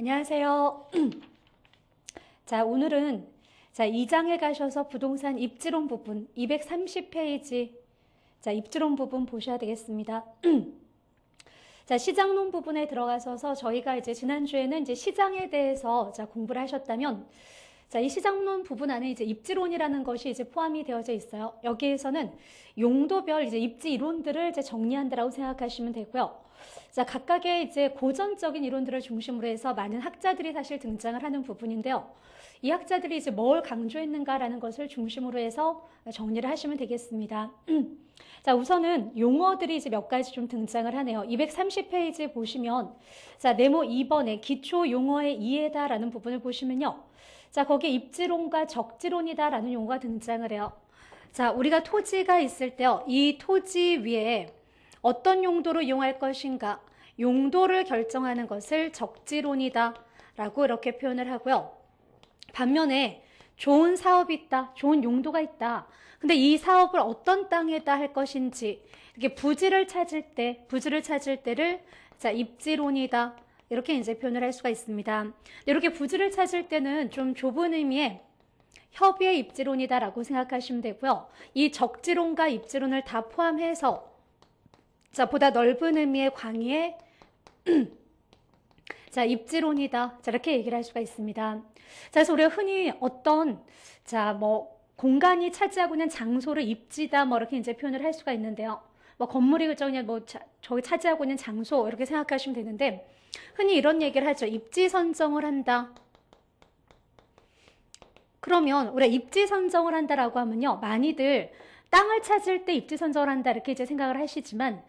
안녕하세요. 자, 오늘은 2장에 가셔서 부동산 입지론 부분 230페이지 입지론 부분 보셔야 되겠습니다. 자, 시장론 부분에 들어가셔서 저희가 이제 지난주에는 이제 시장에 대해서 공부를 하셨다면 이 시장론 부분 안에 이제 입지론이라는 것이 이제 포함이 되어져 있어요. 여기에서는 용도별 이제 입지 이론들을 이제 정리한다라고 생각하시면 되고요. 자, 각각의 이제 고전적인 이론들을 중심으로 해서 많은 학자들이 사실 등장을 하는 부분인데요. 이 학자들이 이제 뭘 강조했는가라는 것을 중심으로 해서 정리를 하시면 되겠습니다. 자, 우선은 용어들이 이제 몇 가지 좀 등장을 하네요. 230페이지 보시면, 자, 네모 2번에 기초 용어의 이해다라는 부분을 보시면요. 자, 거기에 입지론과 적지론이다라는 용어가 등장을 해요. 자, 우리가 토지가 있을 때요. 이 토지 위에 어떤 용도로 이용할 것인가, 용도를 결정하는 것을 적지론이다 라고 이렇게 표현을 하고요. 반면에 좋은 사업이 있다, 좋은 용도가 있다. 근데 이 사업을 어떤 땅에다 할 것인지, 이렇게 부지를 찾을 때를 입지론이다 이렇게 이제 표현을 할 수가 있습니다. 이렇게 부지를 찾을 때는 좀 좁은 의미의 협의의 입지론이다라고 생각하시면 되고요. 이 적지론과 입지론을 다 포함해서 보다 넓은 의미의 광의의 입지론이다. 이렇게 얘기를 할 수가 있습니다. 그래서 우리가 흔히 어떤 공간이 차지하고 있는 장소를 입지다 이렇게 이제 표현을 할 수가 있는데요. 건물이 그냥 저기 차지하고 있는 장소 이렇게 생각하시면 되는데 흔히 이런 얘기를 하죠. 입지 선정을 한다. 그러면 우리가 입지 선정을 한다라고 하면요. 많이들 땅을 찾을 때 입지 선정을 한다 이렇게 이제 생각을 하시지만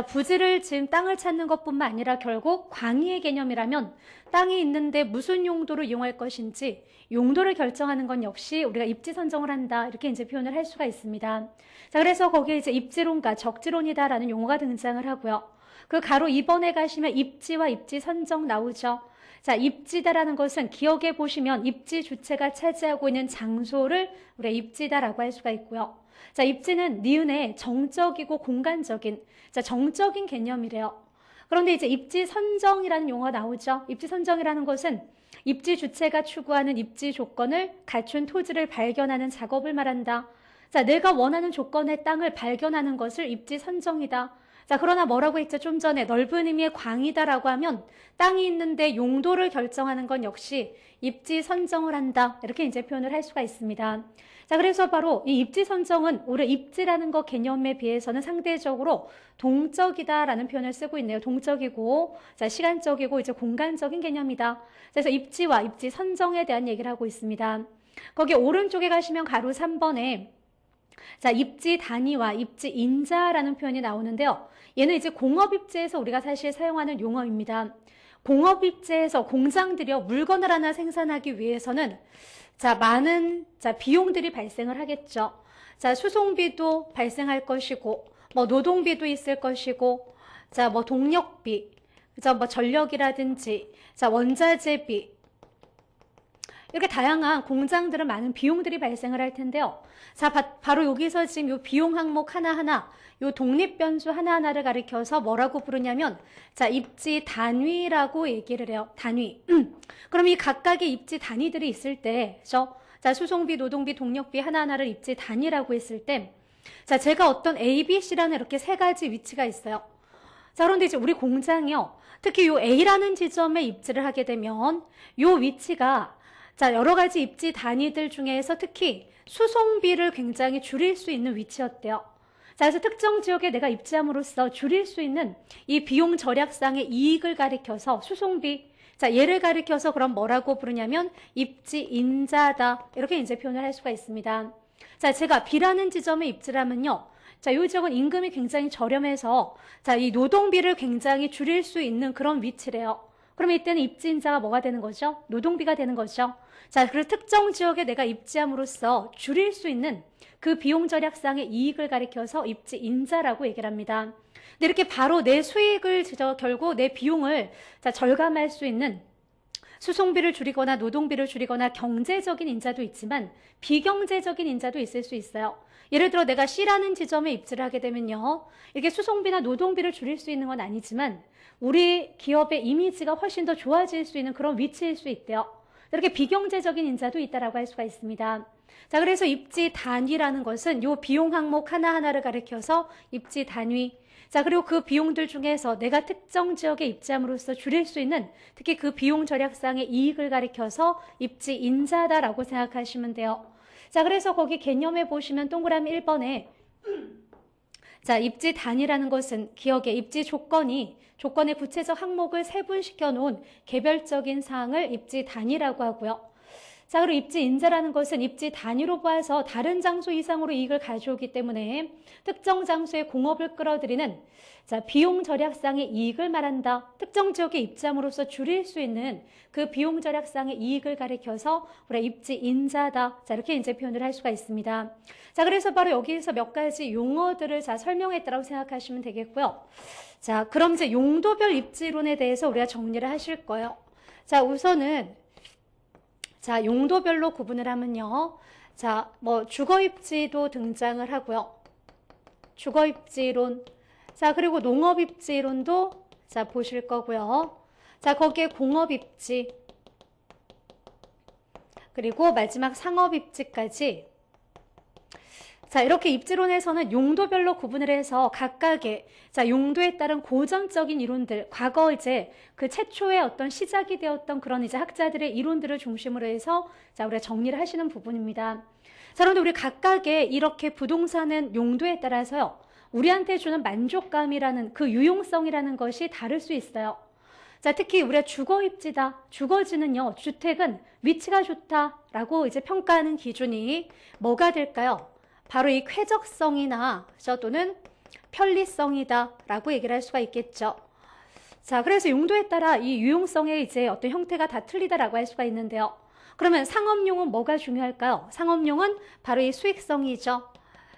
부지를 지금 땅을 찾는 것뿐만 아니라 결국 광의의 개념이라면 땅이 있는데 무슨 용도로 이용할 것인지 용도를 결정하는 건 역시 우리가 입지 선정을 한다 이렇게 이제 표현을 할 수가 있습니다. 자, 그래서 거기에 이제 입지론과 적지론이다라는 용어가 등장을 하고요. 그 가로 2번에 가시면 입지와 입지 선정 나오죠. 자, 입지다라는 것은 기억해 보시면 입지 주체가 차지하고 있는 장소를 우리가 입지다라고 할 수가 있고요. 자, 입지는 니은의 정적이고 공간적인, 정적인 개념이래요. 그런데 이제 입지 선정이라는 용어가 나오죠. 입지 선정이라는 것은 입지 주체가 추구하는 입지 조건을 갖춘 토지를 발견하는 작업을 말한다. 자, 내가 원하는 조건의 땅을 발견하는 것을 입지 선정이다. 자, 그러나 뭐라고 했죠? 좀 전에 넓은 의미의 광이다라고 하면 땅이 있는데 용도를 결정하는 건 역시 입지 선정을 한다. 이렇게 이제 표현을 할 수가 있습니다. 자, 그래서 바로 이 입지 선정은 우리 입지라는 것 개념에 비해서는 상대적으로 동적이다라는 표현을 쓰고 있네요. 동적이고, 시간적이고 이제 공간적인 개념이다. 그래서 입지와 입지 선정에 대한 얘기를 하고 있습니다. 거기 오른쪽에 가시면 가로 3번에 입지 단위와 입지 인자라는 표현이 나오는데요. 얘는 이제 공업입지에서 우리가 사실 사용하는 용어입니다. 공업입지에서 공장들이요, 물건을 하나 생산하기 위해서는 많은 비용들이 발생을 하겠죠. 수송비도 발생할 것이고, 노동비도 있을 것이고, 동력비, 전력이라든지, 원자재비, 이렇게 다양한 공장들은 많은 비용들이 발생을 할 텐데요. 자, 바로 여기서 지금 요 비용 항목 하나하나, 요 독립변수 하나하나를 가리켜서 뭐라고 부르냐면, 입지 단위라고 얘기를 해요. 단위. 그럼 이 각각의 입지 단위들이 있을 때, 수송비, 노동비, 동력비 하나하나를 입지 단위라고 했을 때, 제가 어떤 A, B, C라는 이렇게 세 가지 위치가 있어요. 자, 그런데 이제 우리 공장이요. 특히 요 A라는 지점에 입지를 하게 되면, 요 위치가 여러 가지 입지 단위들 중에서 특히 수송비를 굉장히 줄일 수 있는 위치였대요. 자, 그래서 특정 지역에 내가 입지함으로써 줄일 수 있는 이 비용 절약상의 이익을 가리켜서 수송비, 얘를 가리켜서 그럼 뭐라고 부르냐면 입지 인자다. 이렇게 이제 표현을 할 수가 있습니다. 자, 제가 B라는 지점에 입지를 하면요. 이 지역은 임금이 굉장히 저렴해서 이 노동비를 굉장히 줄일 수 있는 그런 위치래요. 그러면 이때는 입지인자가 뭐가 되는 거죠? 노동비가 되는 거죠. 자, 그래서 특정 지역에 내가 입지함으로써 줄일 수 있는 그 비용 절약상의 이익을 가리켜서 입지인자라고 얘기를 합니다. 근데 이렇게 바로 내 수익을 결국 내 비용을 절감할 수 있는 수송비를 줄이거나 노동비를 줄이거나 경제적인 인자도 있지만 비경제적인 인자도 있을 수 있어요. 예를 들어 내가 C라는 지점에 입지를 하게 되면요. 이게 수송비나 노동비를 줄일 수 있는 건 아니지만 우리 기업의 이미지가 훨씬 더 좋아질 수 있는 그런 위치일 수 있대요. 이렇게 비경제적인 인자도 있다라고 할 수가 있습니다. 자, 그래서 입지 단위라는 것은 요 비용 항목 하나하나를 가리켜서 입지 단위. 자, 그리고 그 비용들 중에서 내가 특정 지역에 입지함으로써 줄일 수 있는 특히 그 비용 절약상의 이익을 가리켜서 입지 인자다라고 생각하시면 돼요. 자, 그래서 거기 개념에 보시면 동그라미 1번에 자, 입지 단위라는 것은 기억의 입지 조건의 구체적 항목을 세분시켜 놓은 개별적인 사항을 입지 단위라고 하고요. 자, 그리고 입지 인자라는 것은 입지 단위로 봐서 다른 장소 이상으로 이익을 가져오기 때문에 특정 장소의 공업을 끌어들이는 자, 비용 절약상의 이익을 말한다. 특정 지역에 입지함으로써 줄일 수 있는 그 비용 절약상의 이익을 가리켜서 우리가 입지 인자다. 자, 이렇게 이제 표현을 할 수가 있습니다. 자, 그래서 바로 여기에서 몇 가지 용어들을 자, 설명했다고 생각하시면 되겠고요. 자, 그럼 이제 용도별 입지론에 대해서 우리가 정리를 하실 거예요. 자, 우선은 자, 용도별로 구분을 하면요. 자, 뭐 주거입지도 등장을 하고요. 주거입지론. 자, 그리고 농업입지론도 자, 보실 거고요. 자, 거기에 공업입지. 그리고 마지막 상업입지까지. 자, 이렇게 입지론에서는 용도별로 구분을 해서 각각의 자, 용도에 따른 고전적인 이론들, 과거 이제 그 최초의 어떤 시작이 되었던 그런 이제 학자들의 이론들을 중심으로 해서 자, 우리가 정리를 하시는 부분입니다. 자, 그런데 우리 각각의 이렇게 부동산은 용도에 따라서요. 우리한테 주는 만족감이라는 그 유용성이라는 것이 다를 수 있어요. 자, 특히 우리가 주거입지다. 주거지는요, 주택은 위치가 좋다라고 이제 평가하는 기준이 뭐가 될까요? 바로 이 쾌적성이나 또는 편리성이다라고 얘기를 할 수가 있겠죠. 자, 그래서 용도에 따라 이 유용성의 이제 어떤 형태가 다 틀리다라고 할 수가 있는데요. 그러면 상업용은 뭐가 중요할까요? 상업용은 바로 이 수익성이죠.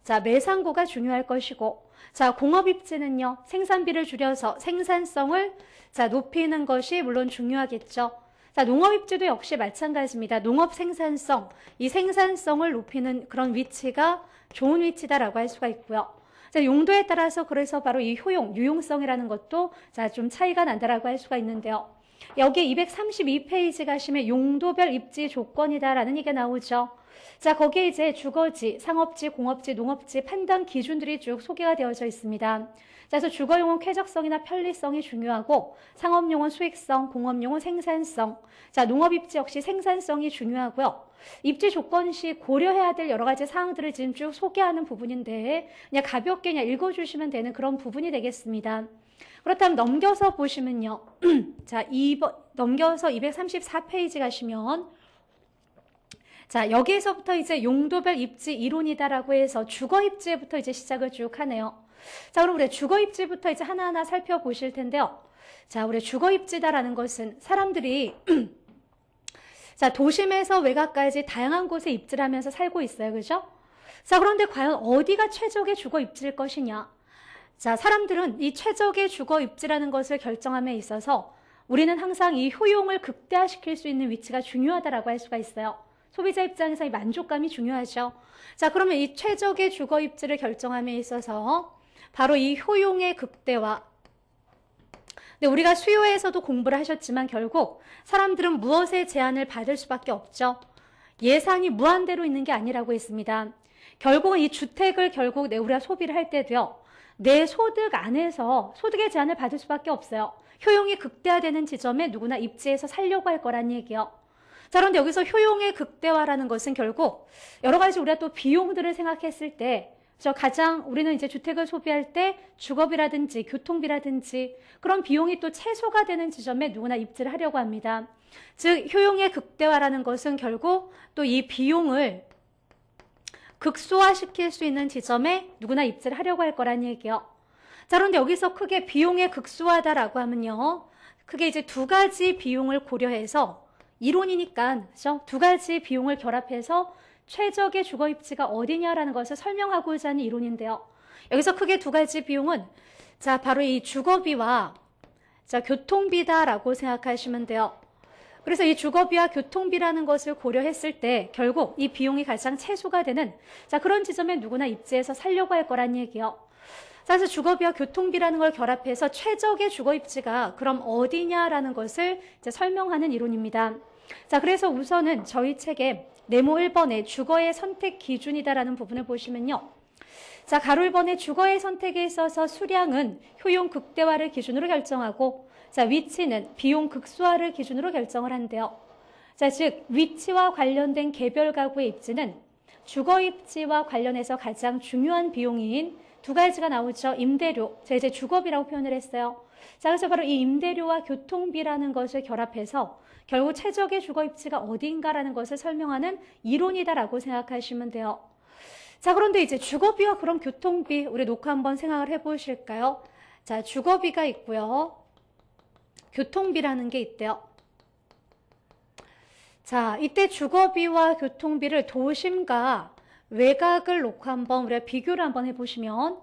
자, 매상고가 중요할 것이고, 자, 공업입지는요, 생산비를 줄여서 생산성을 자, 높이는 것이 물론 중요하겠죠. 자, 농업입지도 역시 마찬가지입니다. 농업 생산성, 이 생산성을 높이는 그런 위치가 좋은 위치다라고 할 수가 있고요. 자, 용도에 따라서 그래서 바로 이 효용, 유용성이라는 것도 자, 좀 차이가 난다라고 할 수가 있는데요. 여기 232페이지 가시면 용도별 입지 조건이다라는 얘기가 나오죠. 자, 거기에 이제 주거지, 상업지, 공업지, 농업지 판단 기준들이 쭉 소개가 되어져 있습니다. 자, 그래서 주거용은 쾌적성이나 편리성이 중요하고 상업용은 수익성, 공업용은 생산성. 자, 농업입지 역시 생산성이 중요하고요. 입지 조건 시 고려해야 될 여러 가지 사항들을 지금 쭉 소개하는 부분인데 그냥 가볍게 그냥 읽어주시면 되는 그런 부분이 되겠습니다. 그렇다면 넘겨서 보시면요. 자, 넘겨서 234페이지 가시면 자, 여기에서부터 이제 용도별 입지 이론이다라고 해서 주거 입지부터 이제 시작을 쭉 하네요. 자, 그럼 우리 주거 입지부터 이제 하나하나 살펴보실 텐데요. 자, 우리 주거 입지다라는 것은 사람들이 자, 도심에서 외곽까지 다양한 곳에 입지를 하면서 살고 있어요. 그죠? 자, 그런데 과연 어디가 최적의 주거 입지일 것이냐? 자, 사람들은 이 최적의 주거 입지라는 것을 결정함에 있어서 우리는 항상 이 효용을 극대화시킬 수 있는 위치가 중요하다라고 할 수가 있어요. 소비자 입장에서 이 만족감이 중요하죠. 자, 그러면 이 최적의 주거 입지를 결정함에 있어서 바로 이 효용의 극대화. 근데 우리가 수요에서도 공부를 하셨지만 결국 사람들은 무엇의 제한을 받을 수밖에 없죠. 예산이 무한대로 있는 게 아니라고 했습니다. 결국은 이 주택을 결국 우리가 소비를 할 때도요. 내 소득 안에서 소득의 제한을 받을 수밖에 없어요. 효용이 극대화되는 지점에 누구나 입지해서 살려고 할 거란 얘기요. 자, 그런데 여기서 효용의 극대화라는 것은 결국 여러 가지 우리가 또 비용들을 생각했을 때 가장 우리는 이제 주택을 소비할 때 주거비라든지 교통비라든지 그런 비용이 또 최소가 되는 지점에 누구나 입지를 하려고 합니다. 즉 효용의 극대화라는 것은 결국 또 이 비용을 극소화시킬 수 있는 지점에 누구나 입지를 하려고 할 거란 얘기요. 자, 그런데 여기서 크게 비용의 극소화다라고 하면요. 크게 이제 두 가지 비용을 고려해서 이론이니까 그렇죠? 두 가지 비용을 결합해서 최적의 주거 입지가 어디냐라는 것을 설명하고자 하는 이론인데요. 여기서 크게 두 가지 비용은 자, 바로 이 주거비와 자, 교통비다라고 생각하시면 돼요. 그래서 이 주거비와 교통비라는 것을 고려했을 때 결국 이 비용이 가장 최소가 되는 자, 그런 지점에 누구나 입지해서 살려고 할 거란 얘기예요. 자, 그래서 주거비와 교통비라는 걸 결합해서 최적의 주거 입지가 그럼 어디냐라는 것을 이제 설명하는 이론입니다. 자, 그래서 우선은 저희 책에 네모 1번에 주거의 선택 기준이다라는 부분을 보시면요. 자, 가로 1번에 주거의 선택에 있어서 수량은 효용 극대화를 기준으로 결정하고 자, 위치는 비용 극소화를 기준으로 결정을 한대요. 자, 즉 위치와 관련된 개별 가구의 입지는 주거 입지와 관련해서 가장 중요한 비용인 두 가지가 나오죠. 임대료, 제가 이제 주거비라고 표현을 했어요. 자, 그래서 바로 이 임대료와 교통비라는 것을 결합해서 결국 최적의 주거 입지가 어디인가라는 것을 설명하는 이론이다라고 생각하시면 돼요. 자, 그런데 이제 주거비와 그럼 교통비 우리 놓고 한번 생각을 해보실까요? 자, 주거비가 있고요. 교통비라는 게 있대요. 자, 이때 주거비와 교통비를 도심과 외곽을 놓고 한번 우리가 비교를 한번 해보시면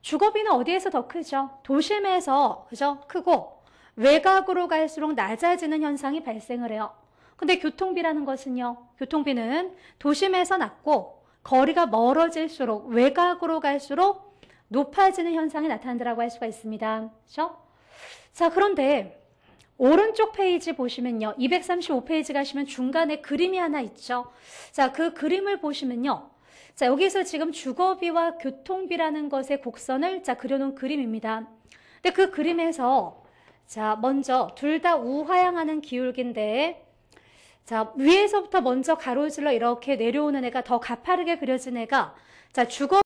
주거비는 어디에서 더 크죠? 도심에서 그죠? 크고 외곽으로 갈수록 낮아지는 현상이 발생을 해요. 근데 교통비라는 것은요. 교통비는 도심에서 낮고 거리가 멀어질수록 외곽으로 갈수록 높아지는 현상이 나타난다고 할 수가 있습니다. 그렇죠? 자, 그런데 오른쪽 페이지 보시면요. 235페이지 가시면 중간에 그림이 하나 있죠. 자, 그 그림을 보시면요. 자, 여기서 지금 주거비와 교통비라는 것의 곡선을 자, 그려놓은 그림입니다. 근데 그 그림에서 자, 먼저 둘 다 우하향하는 기울기인데 자, 위에서부터 먼저 가로질러 이렇게 내려오는 애가 더 가파르게 그려진 애가 자, 주거